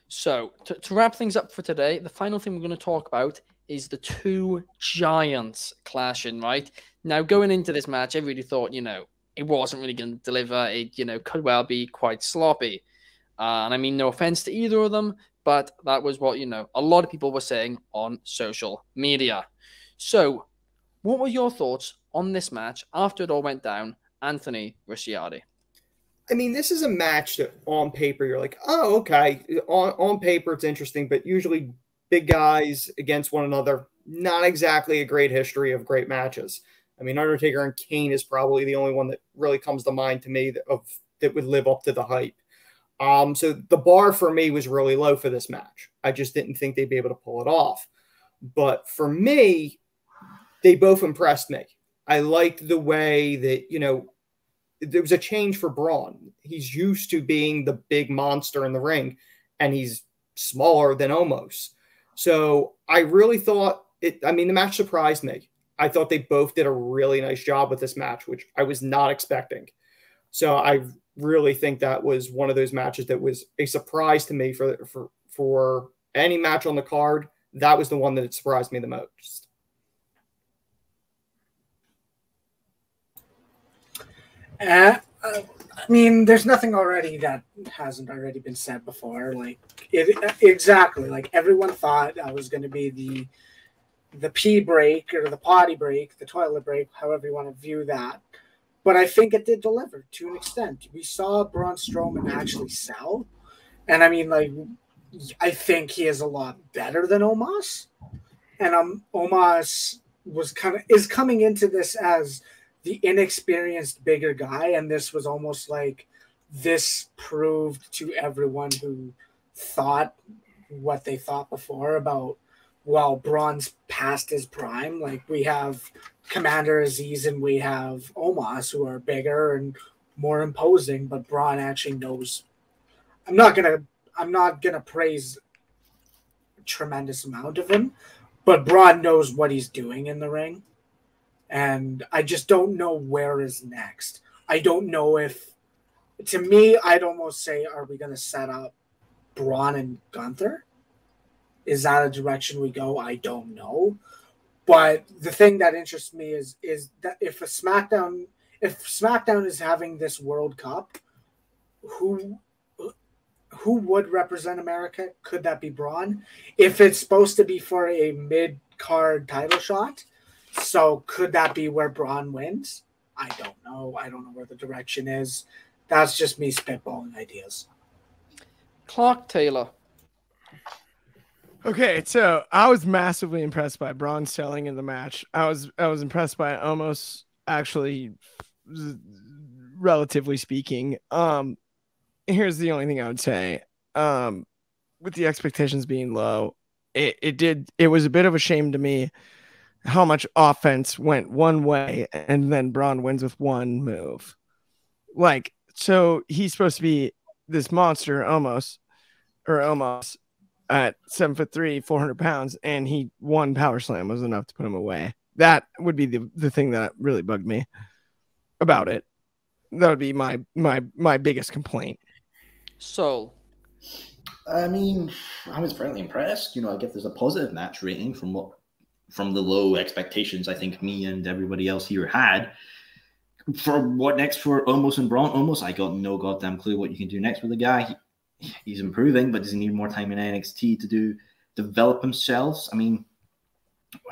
So, to wrap things up for today, the final thing we're going to talk about is the two giants clashing, right? Now, going into this match, I really thought, it wasn't really going to deliver. It, could well be quite sloppy. And I mean, no offense to either of them, but that was what, a lot of people were saying on social media. So, what were your thoughts on this match after it all went down, Anthony Ricciardi? I mean, this is a match that on paper you're like, oh, okay. On paper it's interesting, but usually big guys against one another, not exactly a great history of great matches. I mean, Undertaker and Kane is probably the only one that really comes to mind to me that would live up to the hype. So the bar for me was really low for this match. I just didn't think they'd be able to pull it off. But for me, they both impressed me. I liked the way that, there was a change for Braun. He's used to being the big monster in the ring, and he's smaller than Omos. So I really thought the match surprised me. I thought they both did a really nice job with this match, which I was not expecting. So I really think that was one of those matches that was a surprise to me for any match on the card. That was the one that surprised me the most. I mean, there's nothing already that hasn't already been said before. Exactly. Like everyone thought that was going to be the pee break or the potty break, the toilet break, however you want to view that. But I think it did deliver to an extent. We saw Braun Strowman actually sell, and I mean, I think he is a lot better than Omos, and Omos is coming into this as the inexperienced bigger guy, and this was almost like this proved to everyone who thought what they thought before about, well, Braun's past his prime. Like, we have Commander Aziz and we have Omos, who are bigger and more imposing, but Braun actually knows. I'm not gonna praise a tremendous amount of him, but Braun knows what he's doing in the ring. And I just don't know where is next. I don't know if, to me, I'd almost say, are we going to set up Braun and Gunther? Is that a direction we go? I don't know. But the thing that interests me is that if SmackDown is having this World Cup, who would represent America? Could that be Braun? If it's supposed to be for a mid-card title shot, so could that be where Braun wins? I don't know. I don't know where the direction is. That's just me spitballing ideas. Clark Taylor. Okay, so I was massively impressed by Braun selling in the match. I was impressed by Omos, actually, relatively speaking. Here's the only thing I would say. With the expectations being low, it was a bit of a shame to me how much offense went one way and then Braun wins with one move. Like, so he's supposed to be this monster almost at 7'3", 400 pounds, and one power slam was enough to put him away. That would be the thing that really bugged me about it. That would be my biggest complaint. So, I mean, I was fairly impressed. I guess there's a positive match rating from the low expectations I think me and everybody else here had. For what next for Omos and Braun? Omos, I got no goddamn clue what you can do next with the guy. He's improving, but does he need more time in NXT to develop himself? I mean,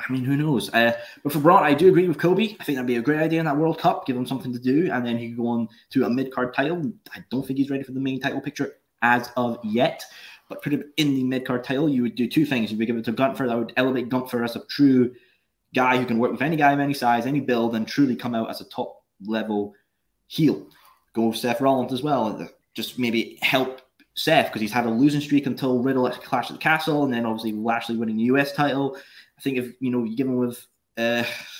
who knows? But for Braun, I do agree with Kobe. I think that'd be a great idea in that World Cup. Give him something to do, and then he could go on to a mid-card title. I don't think he's ready for the main title picture as of yet. But put him in the mid-card title, you would do two things. You would give it to Gunther. That would elevate Gunther as a true guy who can work with any guy of any size, any build, and truly come out as a top-level heel. Go with Seth Rollins as well. Just maybe help Seth, because he's had a losing streak until Riddle at Clash at the Castle, and then obviously Lashley winning the US title. I think if you give him with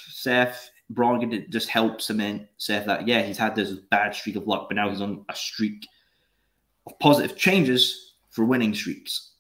Seth, Braun could just help cement Seth that, yeah, he's had this bad streak of luck, but now he's on a streak of positive changes for winning streaks.